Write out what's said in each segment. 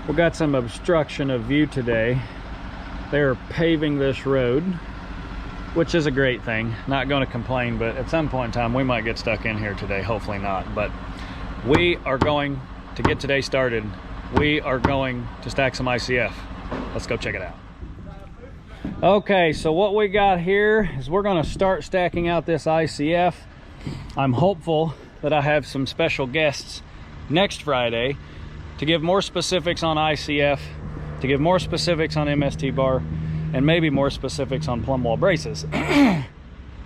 We got some obstruction of view today. They're paving this road, which is a great thing. Not going to complain, but at some point in time we might get stuck in here today. Hopefully not, but we are going to get today started. We are going to stack some ICF. Let's go check it out. Okay, so what we got here is we're going to start stacking out this ICF. I'm hopeful that I have some special guests next Friday to give more specifics on ICF, to give more specifics on MSTBAR, and maybe more specifics on plumb wall braces.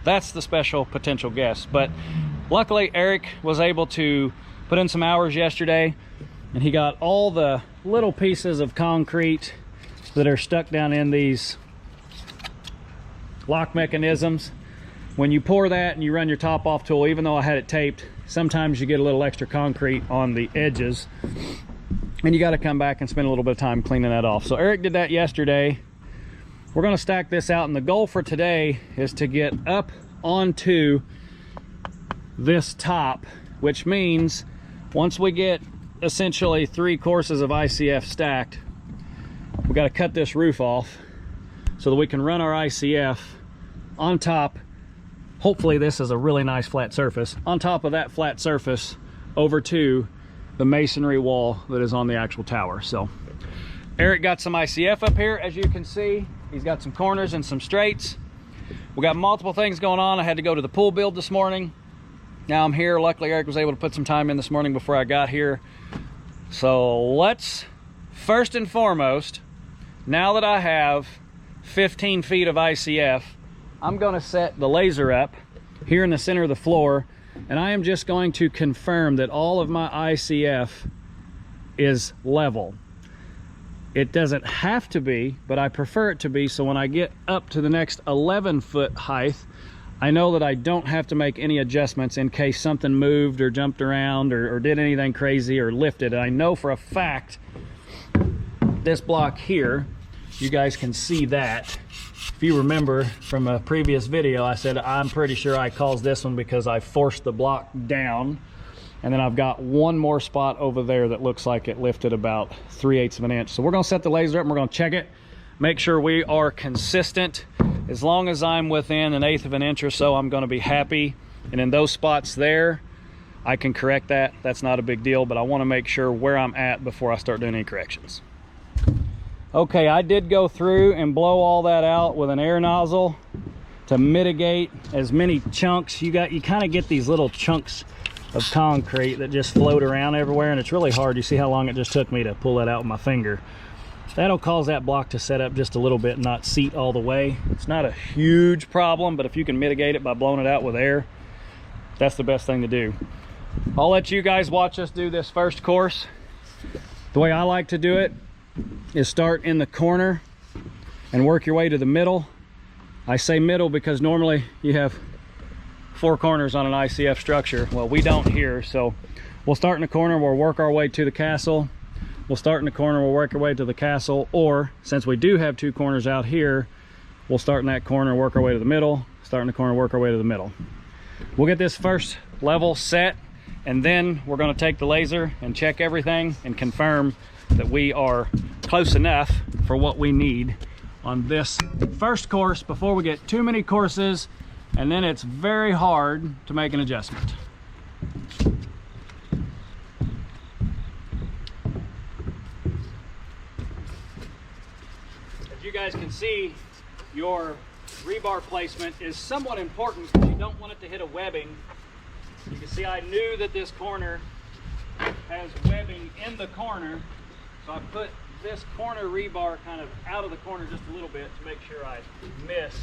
That's the special potential guest. But luckily Eric was able to put in some hours yesterday, and he got all the little pieces of concrete that are stuck down in these lock mechanisms. When you pour that and you run your top off tool, even though I had it taped, sometimes you get a little extra concrete on the edges, and you got to come back and spend a little bit of time cleaning that off. So Eric did that yesterday. We're going to stack this out, and the goal for today is to get up onto this top, which means once we get essentially 3 courses of ICF stacked, we got to cut this roof off so that we can run our ICF on top. Hopefully this is a really nice flat surface, on top of that flat surface over to the masonry wall that is on the actual tower. So Eric got some ICF up here, as you can see. He's got some corners and some straights. We got multiple things going on. I had to go to the pool build this morning. Now I'm here. Luckily Eric was able to put some time in this morning before I got here. So let's, first and foremost, now that I have 15 feet of ICF, I'm going to set the laser up here in the center of the floor, and I am just going to confirm that all of my ICF is level. It doesn't have to be, but I prefer it to be, so when I get up to the next 11-foot height, I know that I don't have to make any adjustments in case something moved or jumped around or did anything crazy or lifted. And I know for a fact this block here, you guys can see that. If you remember from a previous video, I said I'm pretty sure I caused this one because I forced the block down, and then I've got one more spot over there that looks like it lifted about 3/8 of an inch. So we're going to set the laser up and we're going to check it, make sure we are consistent. As long as I'm within 1/8 of an inch or so, I'm going to be happy. And in those spots there, I can correct that. That's not a big deal, but I want to make sure where I'm at before I start doing any corrections. Okay, I did go through and blow all that out with an air nozzle to mitigate as many chunks. You kind of get these little chunks of concrete that just float around everywhere, and it's really hard. You see how long it just took me to pull that out with my finger. That'll cause that block to set up just a little bit and not seat all the way. It's not a huge problem, but if you can mitigate it by blowing it out with air, that's the best thing to do. I'll let you guys watch us do this first course. The way I like to do it is start in the corner and work your way to the middle. I say middle because normally you have 4 corners on an ICF structure. Well, we don't here, so we'll start in the corner, we'll work our way to the castle. We'll start in the corner, we'll work our way to the castle, or since we do have 2 corners out here, we'll start in that corner, work our way to the middle, start in the corner, work our way to the middle. We'll get this first level set, and then we're going to take the laser and check everything and confirm that we are close enough for what we need on this first course before we get too many courses, and then it's very hard to make an adjustment. As you guys can see, your rebar placement is somewhat important because you don't want it to hit a webbing. You can see I knew that this corner has webbing in the corner, so I put this corner rebar kind of out of the corner just a little bit to make sure I miss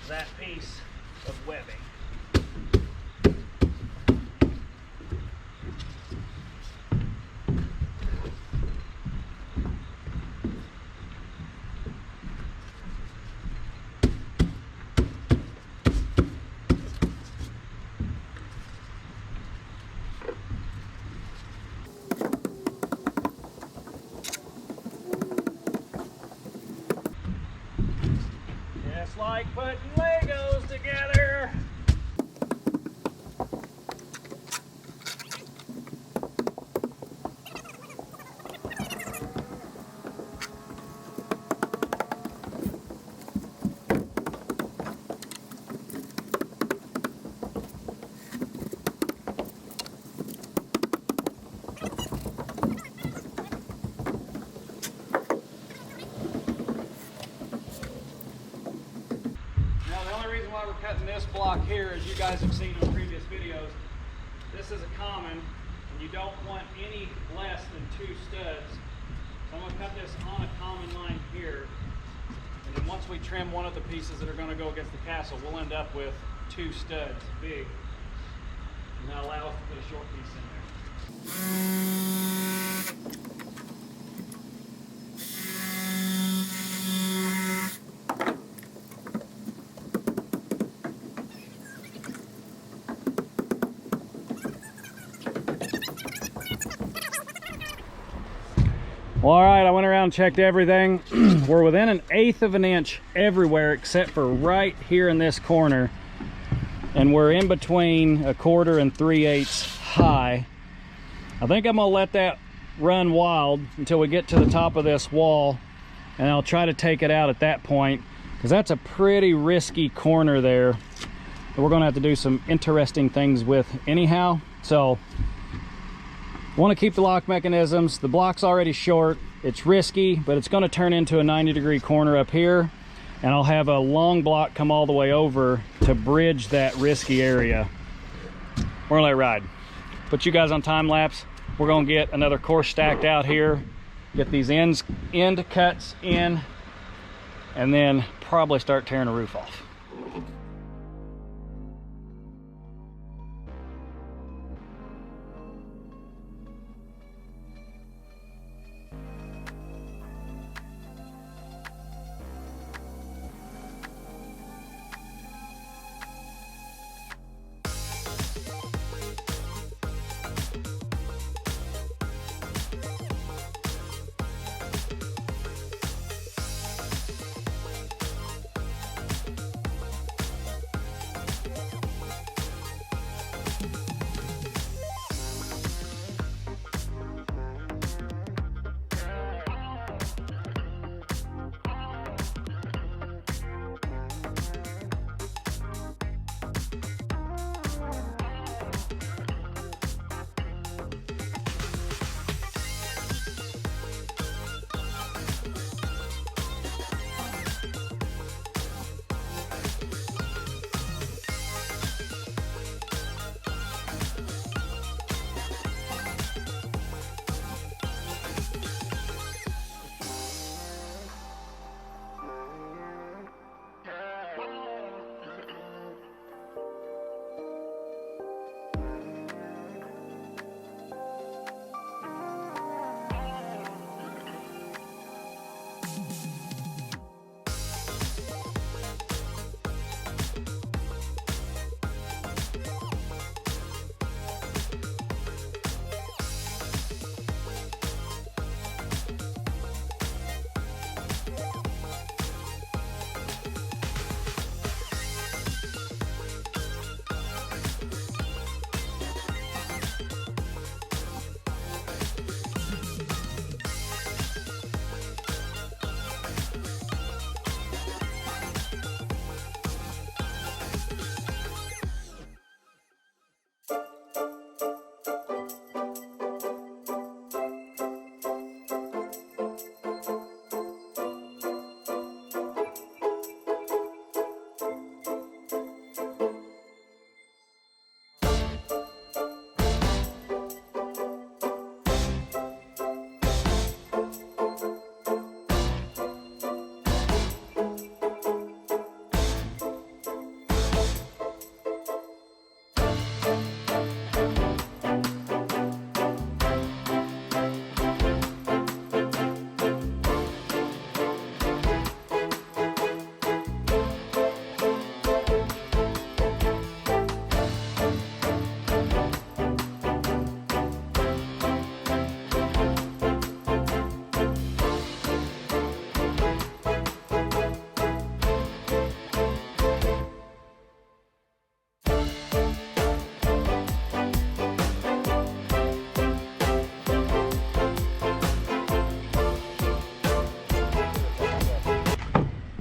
that piece of webbing. Just like putting Legos together. block here, as you guys have seen in previous videos, this is a common, and you don't want any less than 2 studs. So I'm going to cut this on a common line here, and then once we trim one of the pieces that are going to go against the castle, we'll end up with 2 studs, big, and that'll allow us to put a short piece in there. Well, all right, I went around and checked everything. We're within 1/8 of an inch everywhere except for right here in this corner. And we're in between 1/4 and 3/8 high. I think I'm gonna let that run wild until we get to the top of this wall, and I'll try to take it out at that point, because that's a pretty risky corner there that we're gonna have to do some interesting things with anyhow. So want to keep the lock mechanisms. The block's already short, it's risky, but it's going to turn into a 90-degree corner up here, and I'll have a long block come all the way over to bridge that risky area. We're gonna let it ride. Put you guys on time lapse. We're gonna get another course stacked out here, get these end cuts in, and then probably start tearing the roof off.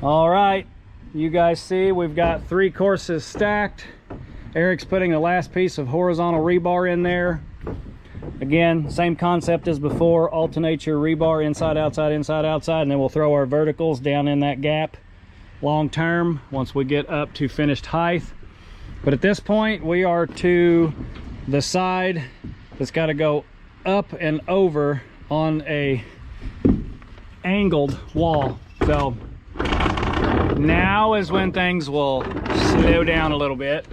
All right, you guys see we've got 3 courses stacked. Eric's putting the last piece of horizontal rebar in there. Again, same concept as before, alternate your rebar inside, outside, and then we'll throw our verticals down in that gap long term once we get up to finished height. But at this point, we are to the side that's got to go up and over on a angled wall. So now is when things will slow down a little bit.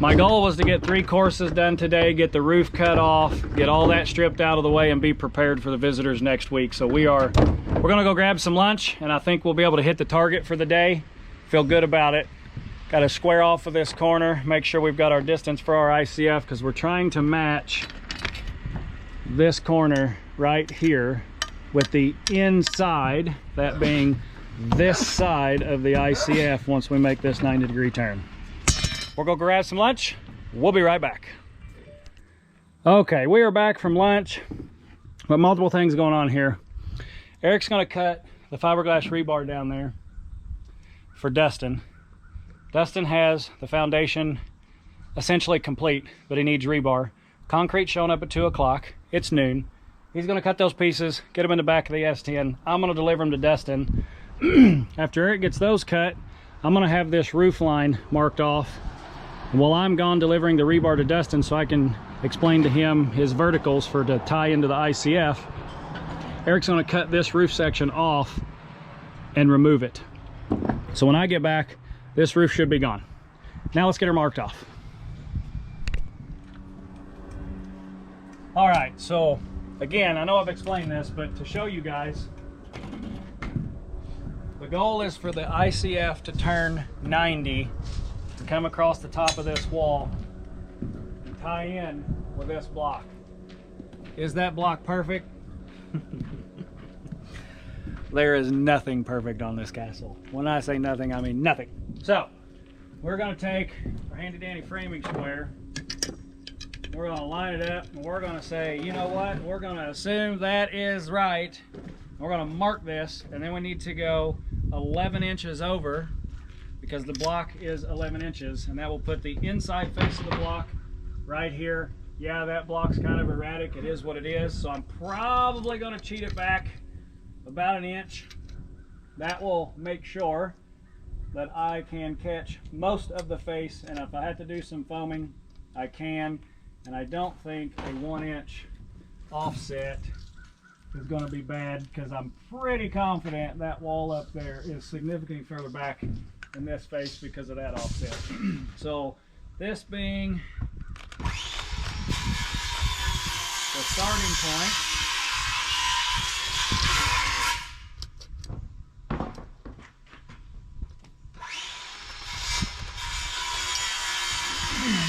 My goal was to get 3 courses done today, get the roof cut off, get all that stripped out of the way, and be prepared for the visitors next week. So we're gonna go grab some lunch, and I think we'll be able to hit the target for the day. Feel good about it. Got to square off of this corner, make sure we've got our distance for our ICF, because we're trying to match this corner right here with the inside, that being this side of the ICF once we make this 90-degree turn. We'll go grab some lunch. We'll be right back. Okay, we are back from lunch, but multiple things going on here. Eric's gonna cut the fiberglass rebar down there for Dustin. Dustin has the foundation essentially complete, but he needs rebar. Concrete showing up at 2 o'clock. It's noon. He's going to cut those pieces, get them in the back of the S10. I'm going to deliver them to Dustin. After Eric gets those cut, I'm going to have this roof line marked off. And while I'm gone delivering the rebar to Dustin so I can explain to him his verticals for to tie into the ICF, Eric's going to cut this roof section off and remove it. So when I get back, this roof should be gone. Now let's get her marked off. All right, so again, I know I've explained this, but to show you guys, the goal is for the ICF to turn 90, to come across the top of this wall, and tie in with this block. Is that block perfect? There is nothing perfect on this castle. When I say nothing, I mean nothing. So, we're gonna take our handy dandy framing square, we're gonna line it up, and we're gonna say, you know what, we're gonna assume that is right. We're gonna mark this, and then we need to go 11 inches over, because the block is 11 inches, and that will put the inside face of the block right here. Yeah, that block's kind of erratic, it is what it is, so I'm probably gonna cheat it back about 1 inch. That will make sure that I can catch most of the face, and if I have to do some foaming, I can. And I don't think a 1 inch offset is going to be bad, because I'm pretty confident that wall up there is significantly further back than this face because of that offset. So this being the starting point,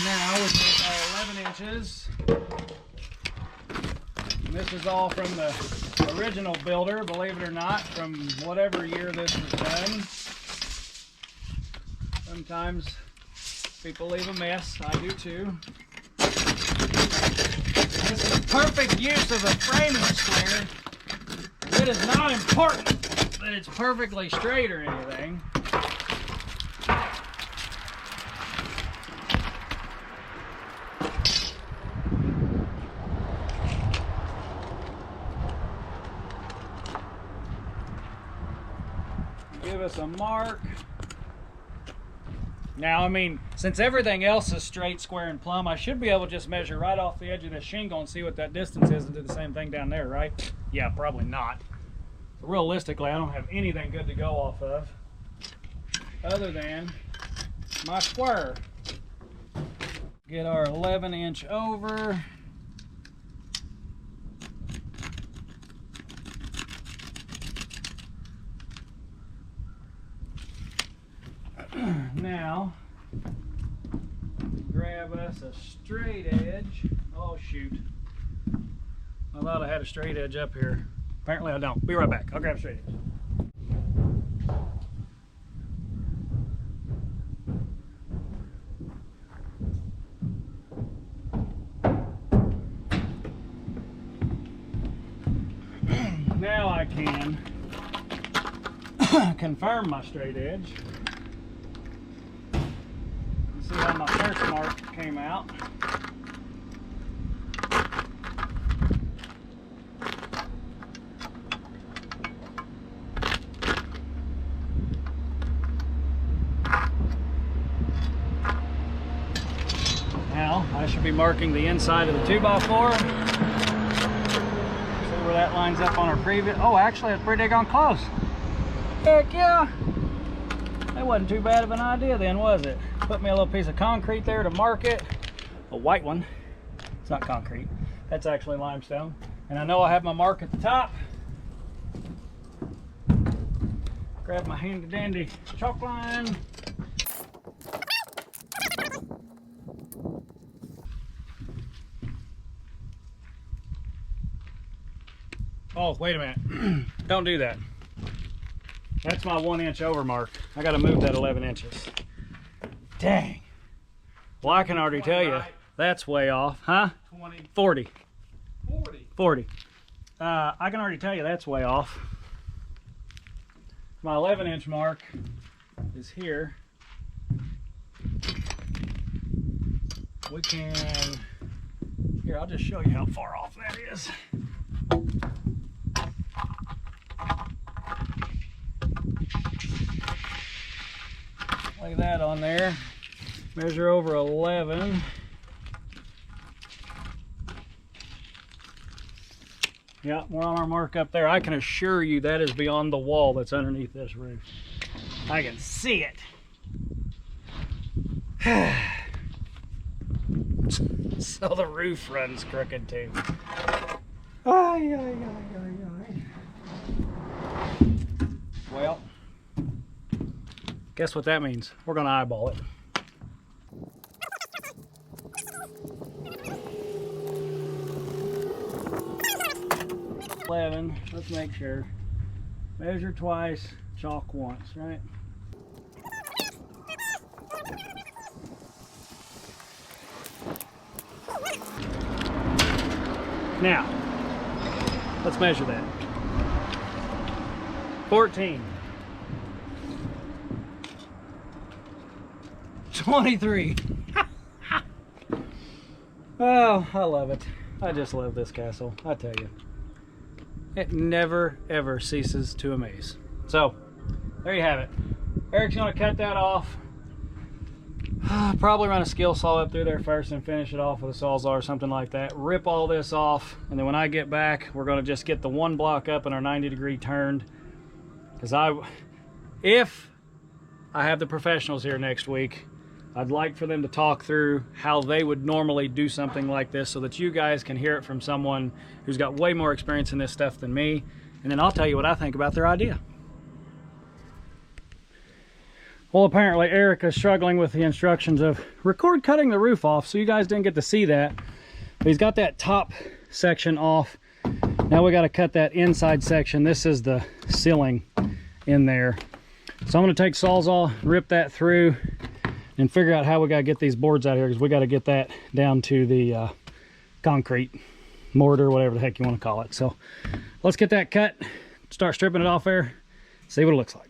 now we take our 11 inches, and this is all from the original builder, believe it or not, from whatever year this was done. Sometimes people leave a mess, I do too. This is perfect use of a framing square. It is not important that it's perfectly straight or anything. Give us a mark. Now, I mean, since everything else is straight, square, and plumb, I should be able to just measure right off the edge of this shingle and see what that distance is and do the same thing down there, right? Yeah, probably not. So realistically, I don't have anything good to go off of other than my square. Get our 11 inch over. Now, grab us a straight edge. Oh shoot. I thought I had a straight edge up here. Apparently I don't. Be right back. I'll grab a straight edge. Now I can confirm my straight edge. See how my first mark came out. should be marking the inside of the 2x4. See where that lines up on our previous. Oh, actually, it's pretty daggone close. Heck yeah. That wasn't too bad of an idea then, was it? Put me a little piece of concrete there to mark it. A white one. It's not concrete. That's actually limestone. And I know I have my mark at the top. Grab my handy dandy chalk line. Oh, wait a minute. Don't do that. That's my 1 inch over mark. I gotta move that 11 inches. Dang. Well, I can already tell you, that's way off. Huh? 20. 40. 40. 40. I can already tell you that's way off. My 11 inch mark is here. We can, here, I'll just show you how far off that is. Lay that on there. Measure over 11. Yeah, we're on our mark up there. I can assure you that is beyond the wall that's underneath this roof. I can see it. So the roof runs crooked too. Ay, ay, ay, ay, ay. Well, guess what that means? We're gonna eyeball it. Let's make sure. Measure twice, chalk once, right? Now, let's measure that. 14. 23. Oh, I love it. I just love this castle, I tell you. It never, ever ceases to amaze. So, there you have it. Eric's gonna cut that off. Probably run a skill saw up through there first and finish it off with a Sawzall or something like that. Rip all this off, and then when I get back, we're gonna just get the one block up and our 90-degree turned. Because if I have the professionals here next week, I'd like for them to talk through how they would normally do something like this so that you guys can hear it from someone who's got way more experience in this stuff than me. And then I'll tell you what I think about their idea. Well, apparently Erica's struggling with the instructions of record cutting the roof off, so you guys didn't get to see that. But he's got that top section off. Now we got to cut that inside section. This is the ceiling in there. So I'm going to take Sawzall, rip that through, and figure out how we got to get these boards out here, because we got to get that down to the concrete mortar, whatever the heck you want to call it. So let's get that cut, start stripping it off there, see what it looks like.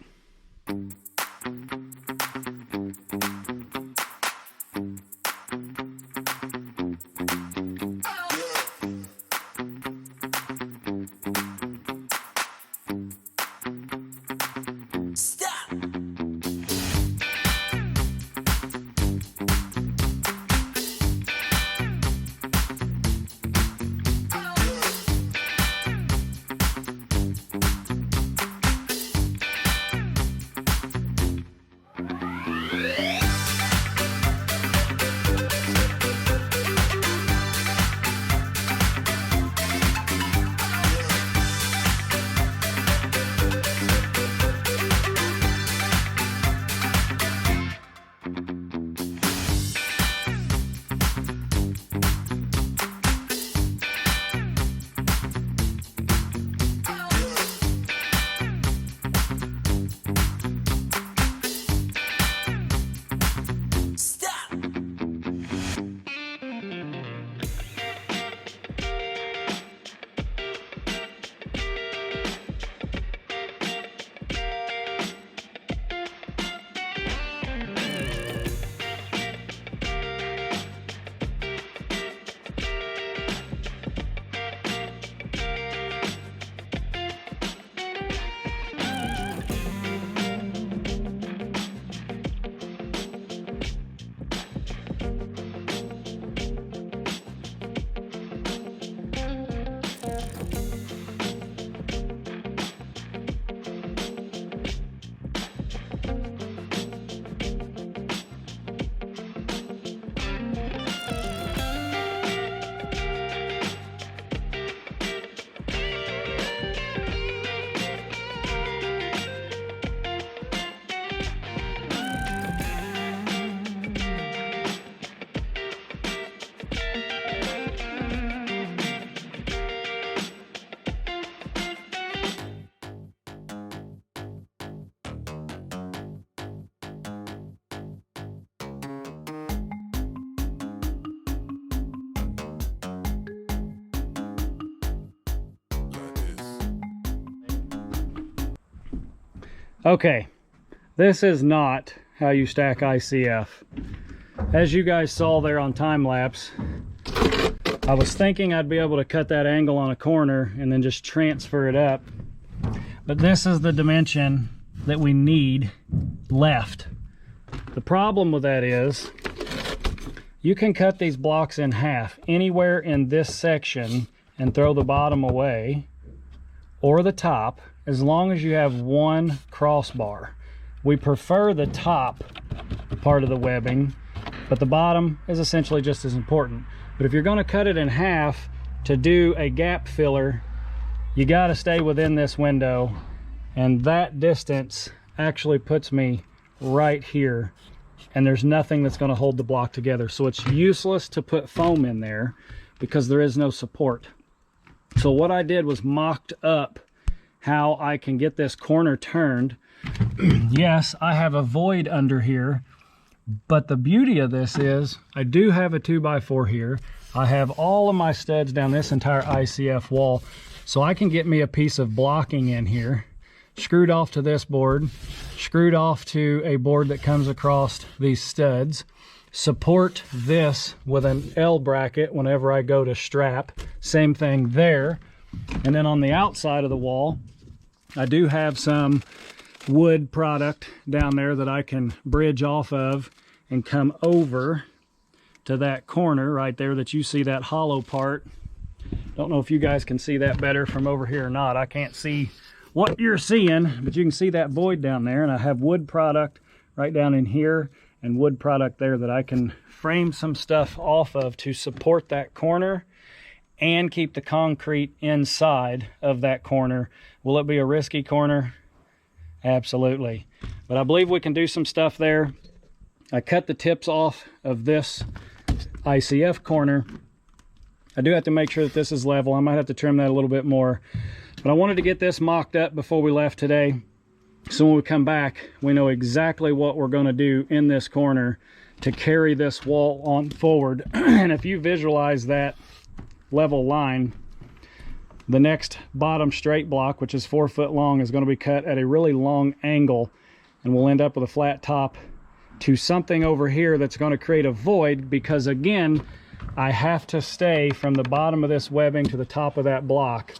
Okay, this is not how you stack ICF. As you guys saw there on time lapse, I was thinking I'd be able to cut that angle on a corner and then just transfer it up. But this is the dimension that we need left. The problem with that is you can cut these blocks in half anywhere in this section and throw the bottom away or the top, as long as you have one crossbar. We prefer the top part of the webbing, but the bottom is essentially just as important. But if you're going to cut it in half to do a gap filler, you got to stay within this window, and that distance actually puts me right here, and there's nothing that's going to hold the block together. So it's useless to put foam in there because there is no support. So what I did was mocked up how I can get this corner turned. Yes, I have a void under here, but the beauty of this is I do have a 2x4 here. I have all of my studs down this entire ICF wall, so I can get me a piece of blocking in here, screwed off to this board, screwed off to a board that comes across these studs, support this with an L bracket whenever I go to strap, same thing there. And then on the outside of the wall, I do have some wood product down there that I can bridge off of and come over to that corner right there that you see, that hollow part. Don't know if you guys can see that better from over here or not. I can't see what you're seeing, but you can see that void down there, and I have wood product right down in here and wood product there that I can frame some stuff off of to support that corner and keep the concrete inside of that corner. Will it be a risky corner? Absolutely. But I believe we can do some stuff there. I cut the tips off of this ICF corner. I do have to make sure that this is level. I might have to trim that a little bit more. But I wanted to get this mocked up before we left today, so when we come back, we know exactly what we're going to do in this corner to carry this wall on forward. And if you visualize that level line, the next bottom straight block, which is 4 foot long, is going to be cut at a really long angle, and we'll end up with a flat top to something over here that's going to create a void, because again, I have to stay from the bottom of this webbing to the top of that block.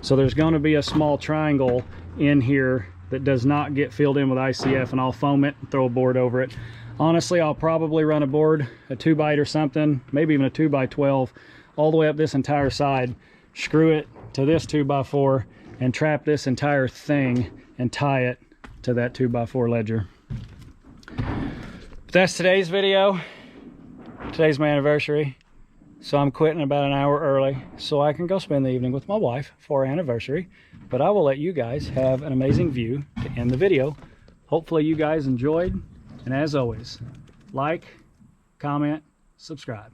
So there's going to be a small triangle in here that does not get filled in with ICF, and I'll foam it and throw a board over it. Honestly, I'll probably run a board, a 2x8 or something, maybe even a 2x12, all the way up this entire side, screw it to this 2x4, and trap this entire thing and tie it to that 2x4 ledger. But that's today's video. Today's my anniversary, so I'm quitting about an hour early so I can go spend the evening with my wife for our anniversary. But I will let you guys have an amazing view to end the video. Hopefully you guys enjoyed, and as always, like, comment, subscribe.